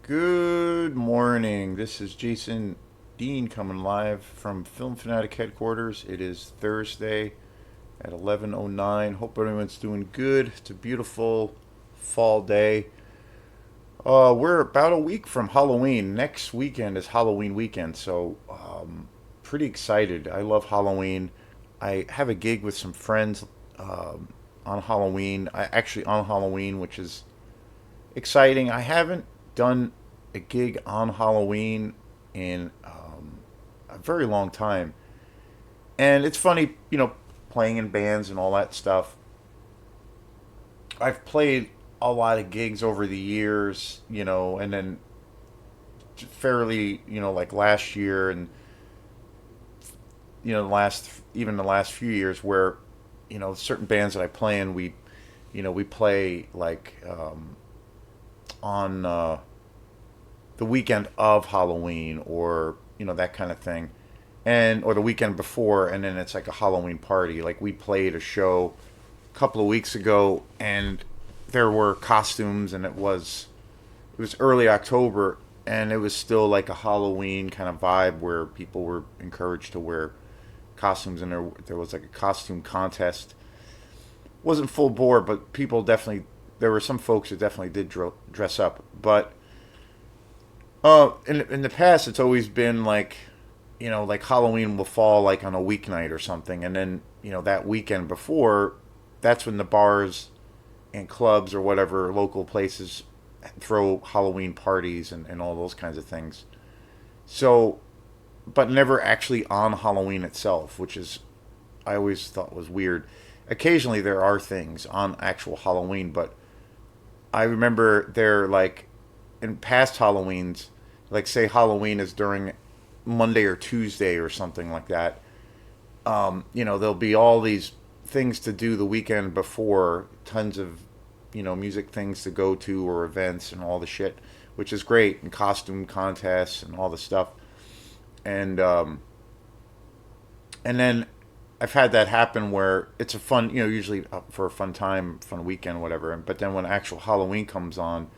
Good morning. This is Jason Dean coming live from Film Fanatic headquarters. It is Thursday at 11:09. Hope everyone's doing good. It's a beautiful fall day. We're about a week from Halloween. Next weekend is Halloween weekend, so pretty excited. I love Halloween. I have a gig with some friends on Halloween. On Halloween, which is exciting. I haven't done a gig on Halloween in a very long time, and it's funny, playing in bands and all that stuff. I've played a lot of gigs over the years, and then fairly, like last year and the last few years where certain bands that I play in, we play like on the weekend of Halloween or that kind of thing, and or the weekend before, and then it's like a Halloween party. Like we played a show a couple of weeks ago, and there were costumes, and it was early October, and it was still like a Halloween kind of vibe where people were encouraged to wear costumes, and there was like a costume contest. Wasn't full bore, but people definitely there were some folks that definitely did dress up, but in the past, it's always been like, like Halloween will fall like on a weeknight or something, and then that weekend before, that's when the bars and clubs or whatever local places throw Halloween parties and all those kinds of things. So, but never actually on Halloween itself, which is I always thought was weird. Occasionally there are things on actual Halloween, but I remember there like in past Halloweens, like say Halloween is during Monday or Tuesday or something like that. There'll be all these things to do the weekend before, tons of, music things to go to or events and all the shit, which is great, and costume contests and all the stuff. And then I've had that happen where it's a fun, usually for a fun time, fun weekend, whatever. But then when actual Halloween comes on,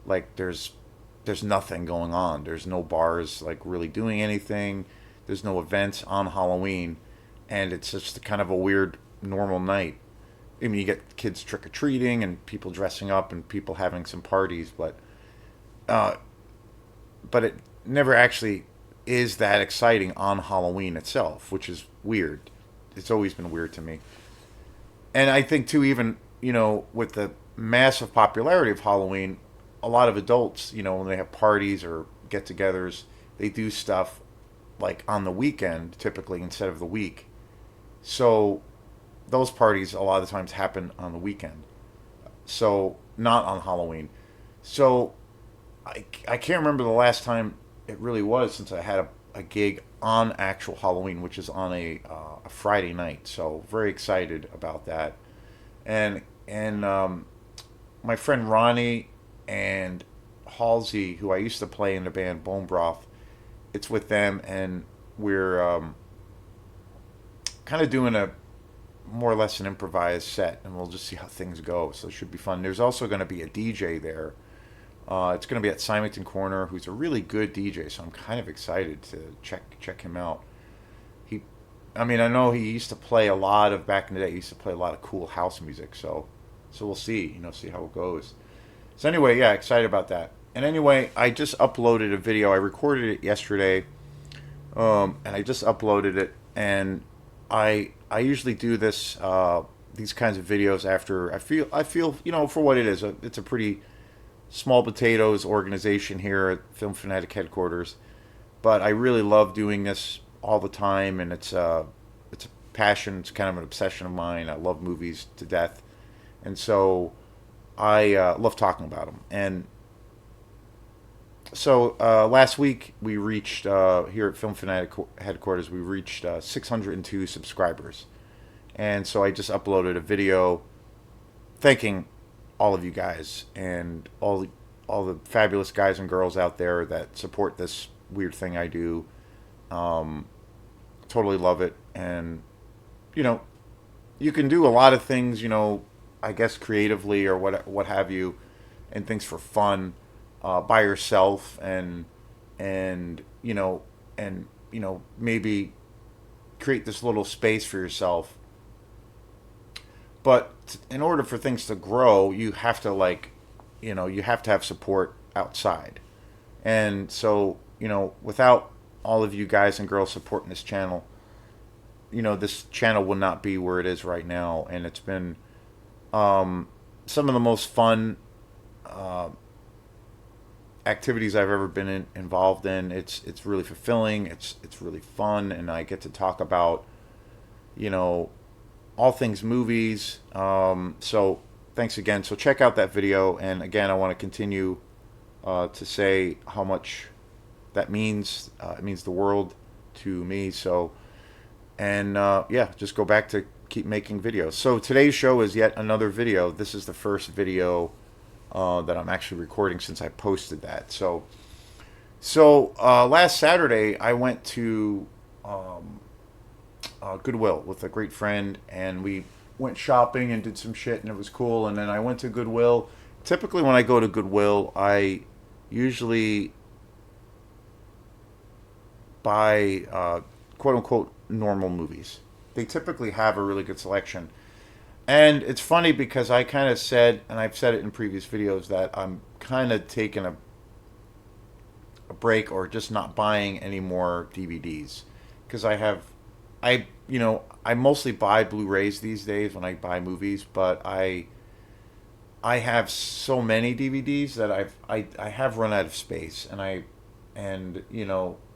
like there's nothing going on. There's no bars like really doing anything. There's no events on Halloween, and it's just kind of a weird normal night. I mean, you get kids trick or treating and people dressing up and people having some parties, uh, but it never actually is that exciting on Halloween itself, which is weird. It's always been weird to me. And I think too, even with the massive popularity of Halloween, a lot of adults, when they have parties or get-togethers, they do stuff like on the weekend typically instead of the week. So those parties a lot of the times happen on the weekend. So not on Halloween. So I can't remember the last time it really was since I had a gig on actual Halloween, which is on a Friday night. So very excited about that. And my friend Ronnie and Halsey, who I used to play in the band Bone Broth, it's with them, and we're kind of doing a more or less an improvised set, and we'll just see how things go. So it should be fun. There's also going to be a DJ there. It's going to be at Symington Corner, who's a really good DJ. So I'm kind of excited to check him out. He, I mean, I know he used to play a lot of back in the day. He used to play a lot of cool house music. So we'll see. See how it goes. So anyway, yeah, excited about that. And anyway, I just uploaded a video. I recorded it yesterday, and I just uploaded it. And I usually do these kinds of videos after I feel for what it is. It's a pretty small potatoes organization here at Film Fanatic headquarters, but I really love doing this all the time, and it's a passion. It's kind of an obsession of mine. I love movies to death, and so I love talking about them. And so last week we reached here at Film Fanatic headquarters. We reached 602 subscribers, and so I just uploaded a video thanking all of you guys and all the fabulous guys and girls out there that support this weird thing I do. Um, Totally love it, and you know, you can do a lot of things. I guess creatively or what have you, and things for fun. by yourself, and and maybe create this little space for yourself. But in order for things to grow, you have to you have to have support outside. And so, without all of you guys and girls supporting this channel, this channel will not be where it is right now. And it's been some of the most fun activities I've ever been involved in. It's really fulfilling. It's really fun, and I get to talk about you know all things movies. So thanks again. So check out that video, and again, I want to continue to say how much that means. It means the world to me. So, and yeah, just go back to keep making videos. So today's show is yet another video. This is the first video that I'm actually recording since I posted that. So last Saturday I went to Goodwill with a great friend, and we went shopping and did some shit, and it was cool. And then I went to Goodwill. Typically, when I go to Goodwill, I usually buy quote unquote normal movies. They typically have a really good selection. And it's funny because I kind of said, and I've said it in previous videos, that I'm kind of taking a break or just not buying any more DVDs. Because I mostly buy Blu-rays these days when I buy movies, but I have so many DVDs that I have run out of space, and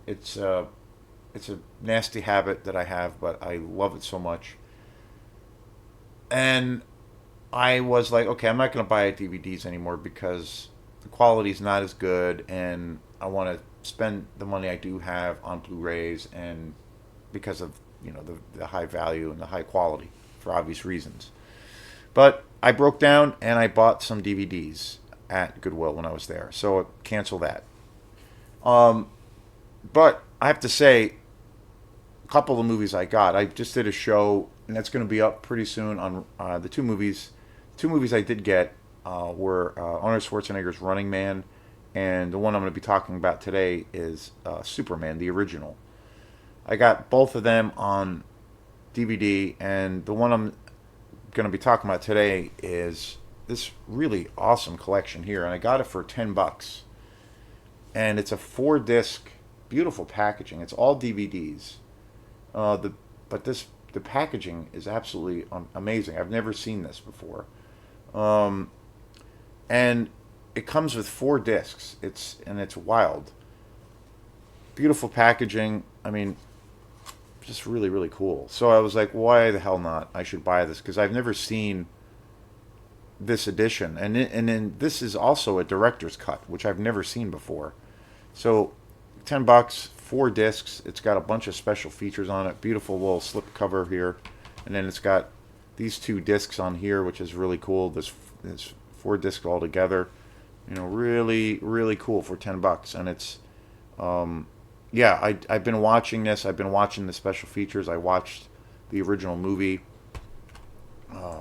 it's a nasty habit that I have, but I love it so much. And I was like, okay, I'm not going to buy DVDs anymore because the quality's not as good, and I want to spend the money I do have on Blu-rays, and because of the high value and the high quality for obvious reasons. But I broke down and I bought some DVDs at Goodwill when I was there, so cancel that. But I have to say, a couple of movies I got. I just did a show, and that's going to be up pretty soon on the two movies. Two movies I did get were Arnold Schwarzenegger's Running Man, and the one I'm going to be talking about today is Superman, the original. I got both of them on DVD, and the one I'm going to be talking about today is this really awesome collection here, and I got it for $10. And it's a 4-disc, beautiful packaging. It's all DVDs. The packaging is absolutely amazing. I've never seen this before. And it comes with 4 discs. It's wild. Beautiful packaging. I mean, just really, really cool. So I was like, why the hell not? I should buy this because I've never seen this edition. And then this is also a director's cut, which I've never seen before. So $10, 4 discs. It's got a bunch of special features on it. Beautiful little slip cover here. And then it's got these 2 discs on here, which is really cool. This 4 discs all together. Really, really cool for $10. And it's yeah, I've been watching this. I've been watching the special features. I watched the original movie.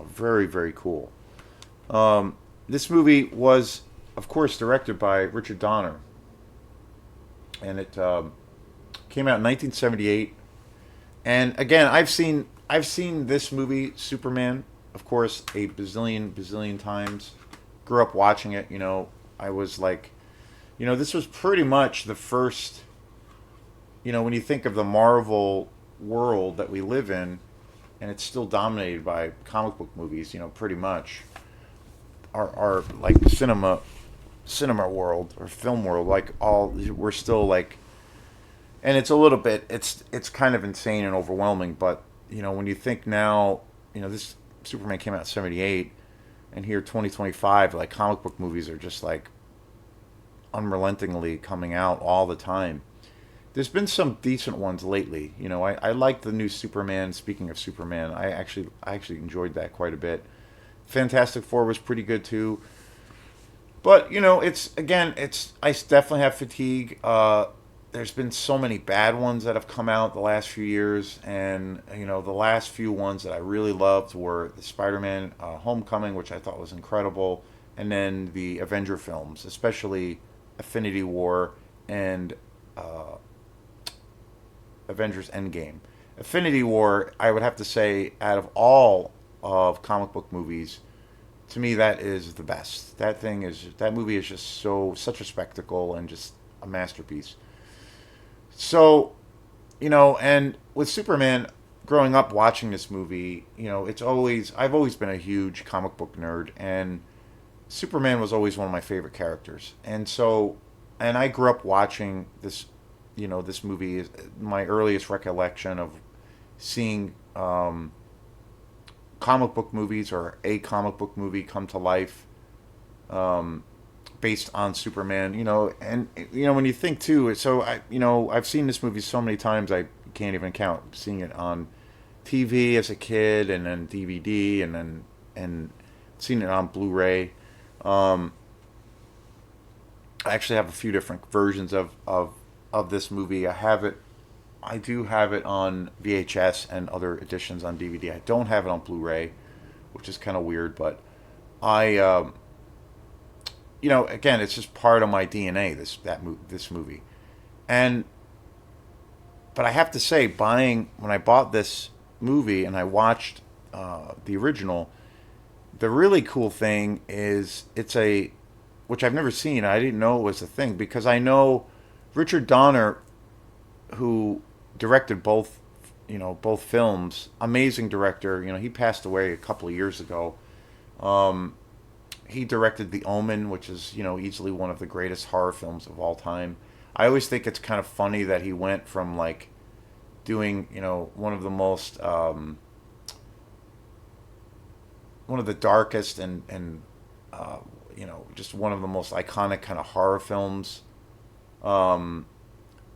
Very, very cool. This movie was, of course, directed by Richard Donner. And it came out in 1978. And again, I've seen this movie, Superman, of course, a bazillion times. Grew up watching it. I was like, this was pretty much the first. When you think of the Marvel world that we live in, and it's still dominated by comic book movies, pretty much. Our like cinema world or film world, we're still like, and it's a little bit, it's kind of insane and overwhelming. But when you think now, this Superman came out in '78, and here 2025, like comic book movies are just like unrelentingly coming out all the time. There's been some decent ones lately. I like the new Superman. Speaking of Superman, I actually enjoyed that quite a bit. Fantastic Four was pretty good too. But I definitely have fatigue. There's been so many bad ones that have come out the last few years, and the last few ones that I really loved were the Spider-Man Homecoming, which I thought was incredible, and then the Avenger films, especially Affinity War, and uh, Avengers Endgame. Affinity War, I would have to say, out of all of comic book movies, to me that is the best. That movie is just such a spectacle and just a masterpiece. So, and with Superman, growing up watching this movie, I've always been a huge comic book nerd, and Superman was always one of my favorite characters. And I grew up watching this movie. My earliest recollection of seeing comic book movies or a comic book movie come to life um, based on Superman. And when you think too, I've seen this movie so many times I can't even count. Seeing it on TV as a kid, and then DVD, and seen it on Blu-ray. Um, I actually have a few different versions of this movie. I do have it on VHS and other editions on DVD. I don't have it on Blu-ray, which is kind of weird, but I, again, it's just part of my DNA. This movie, and but I have to say, when I bought this movie and I watched the original, the really cool thing is which I've never seen. I didn't know it was a thing because I know Richard Donner, who directed both films, amazing director. He passed away a couple of years ago. Um, he directed The Omen, which is easily one of the greatest horror films of all time. I always think it's kind of funny that he went from like doing one of the most one of the darkest and just one of the most iconic kind of horror films. Um,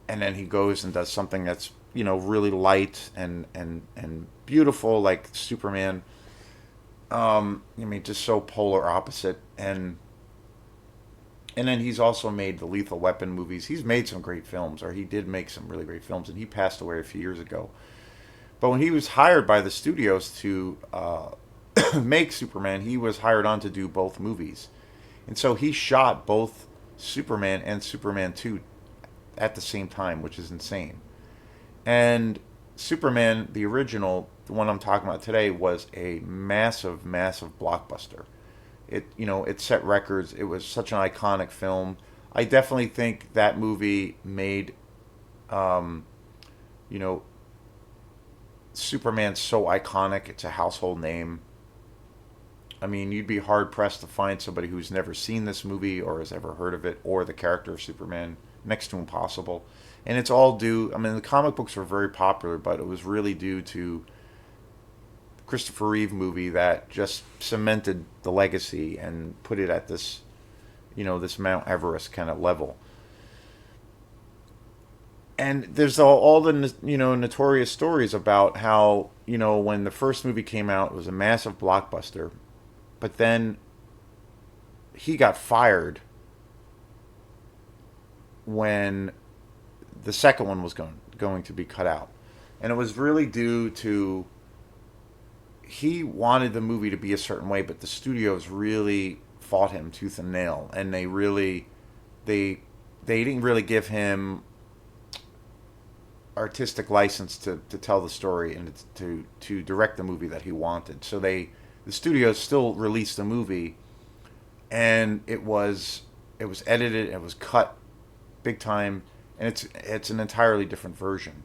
and then he goes and does something that's really light and beautiful, like Superman. I mean, just so polar opposite. And then he's also made the Lethal Weapon movies. He's made some great films, or he did make some really great films, and he passed away a few years ago. But when he was hired by the studios to make Superman, he was hired on to do both movies. And so he shot both Superman and Superman 2 at the same time, which is insane. And Superman, the original, the one I'm talking about today, was a massive, massive blockbuster. It set records. It was such an iconic film. I definitely think that movie made, um, you know, Superman so iconic. It's a household name. I mean, you'd be hard pressed to find somebody who's never seen this movie or has ever heard of it or the character of Superman. Next to impossible. And it's all due, I mean, the comic books were very popular, but it was really due to Christopher Reeve movie that just cemented the legacy and put it at this Mount Everest kind of level. And there's all the notorious stories about how when the first movie came out, it was a massive blockbuster, but then he got fired when the second one was going to be cut out, and it was really due to he wanted the movie to be a certain way, but the studios really fought him tooth and nail, and they didn't really give him artistic license to tell the story and to direct the movie that he wanted. So the studios still released the movie, and it was edited, it was cut big time, and it's an entirely different version.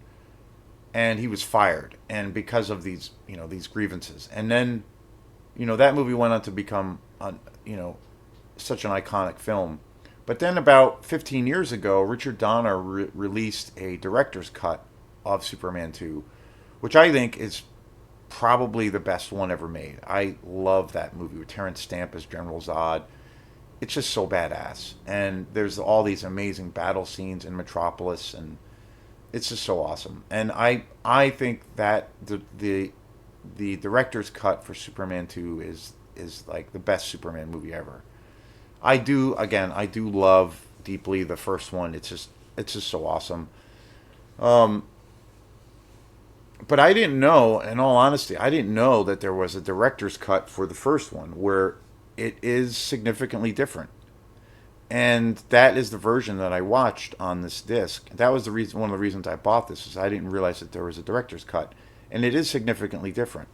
And he was fired, and because of these grievances, and then that movie went on to become such an iconic film. But then about 15 years ago, Richard Donner released a director's cut of Superman 2, which I think is probably the best one ever made. I love that movie with Terrence Stamp as General Zod. It's just so badass, and there's all these amazing battle scenes in Metropolis, and it's just so awesome. And I think that the director's cut for Superman 2 is like the best Superman movie ever. I do love deeply the first one. It's just so awesome. Um, but I didn't know, in all honesty, I didn't know that there was a director's cut for the first one where it is significantly different. And that is the version that I watched on this disc. That was the reason, one of the reasons I bought this, is I didn't realize that there was a director's cut, and it is significantly different.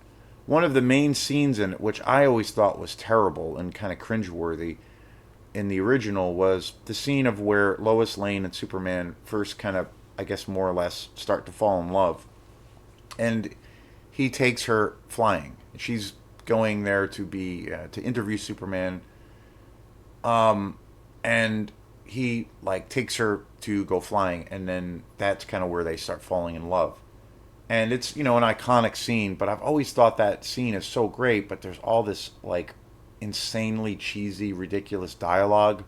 One of the main scenes in it, which I always thought was terrible and kind of cringeworthy in the original, was the scene of where Lois Lane and Superman first kind of, I guess, more or less start to fall in love, and he takes her flying. She's going there to be to interview Superman, and he like takes her to go flying, and then that's kind of where they start falling in love. And it's, an iconic scene, but I've always thought that scene is so great, but there's all this like insanely cheesy, ridiculous dialogue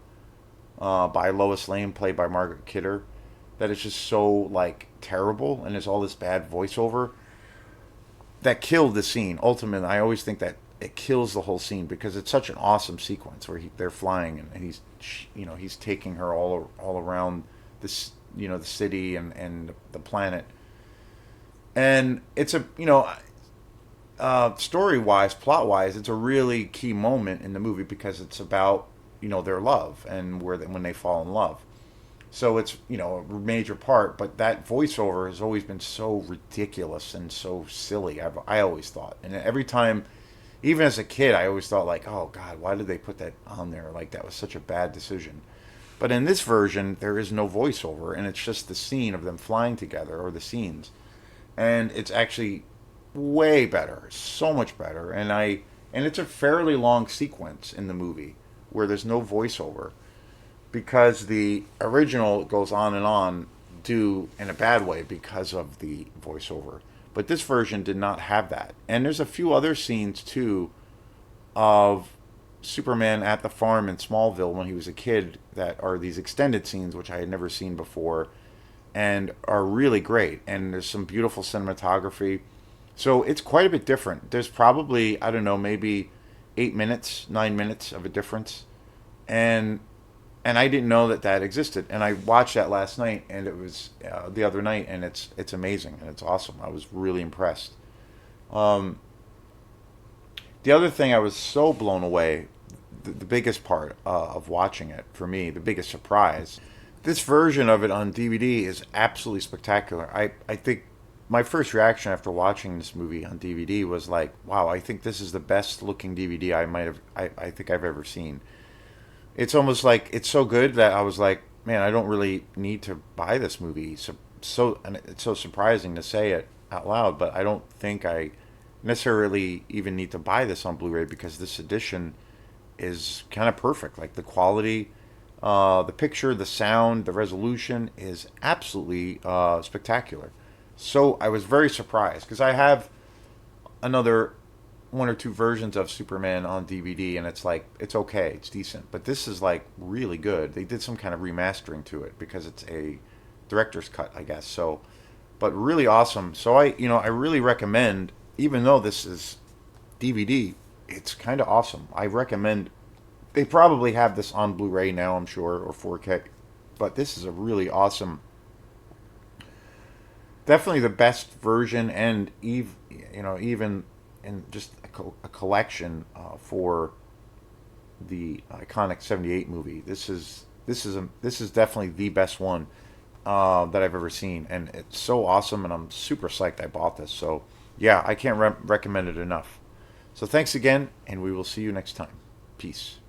by Lois Lane, played by Margaret Kidder, that is just so like terrible, and there's all this bad voiceover that killed the scene. Ultimately, I always think that it kills the whole scene because it's such an awesome sequence where they're flying, and he's taking her all around this, the city and the planet. And it's a, story wise, plot wise, it's a really key moment in the movie because it's about, their love and when they fall in love. So it's, a major part, but that voiceover has always been so ridiculous and so silly. I always thought, and every time, even as a kid, I always thought like, oh God, why did they put that on there? Like that was such a bad decision. But in this version, there is no voiceover, and it's just the scene of them flying together, or the scenes, and it's actually way better, so much better. And it's a fairly long sequence in the movie where there's no voiceover, because the original goes on, due in a bad way because of the voiceover. But this version did not have that. And there's a few other scenes too of Superman at the farm in Smallville when he was a kid that are these extended scenes which I had never seen before and are really great. And there's some beautiful cinematography. So it's quite a bit different. There's probably, I don't know, maybe 8 minutes, 9 minutes of a difference. And I didn't know that that existed. And I watched that last night, and it was the other night, and it's amazing and it's awesome. I was really impressed. Um, the other thing I was so blown away, the biggest part of watching it for me, the biggest surprise, this version of it on DVD is absolutely spectacular. I think my first reaction after watching this movie on DVD was like, wow, I think this is the best looking DVD I think I've ever seen. It's almost like it's so good that I was like, man, I don't really need to buy this movie. And it's so surprising to say it out loud, but I don't think I necessarily even need to buy this on Blu-ray because this edition is kind of perfect. Like the quality, the picture, the sound, the resolution is absolutely spectacular. So I was very surprised because I have another one or two versions of Superman on DVD, and it's like it's okay, it's decent, but this is like really good. They did some kind of remastering to it because it's a director's cut, I guess. So, but really awesome. So I really recommend, even though this is DVD, it's kind of awesome. I recommend. They probably have this on Blu-ray now, I'm sure, or 4K, but this is a really awesome, definitely the best version, and even in just a collection for the iconic '78 movie. This is definitely the best one that I've ever seen, and it's so awesome, and I'm super psyched I bought this. So yeah, I can't recommend it enough. So thanks again, and we will see you next time. Peace.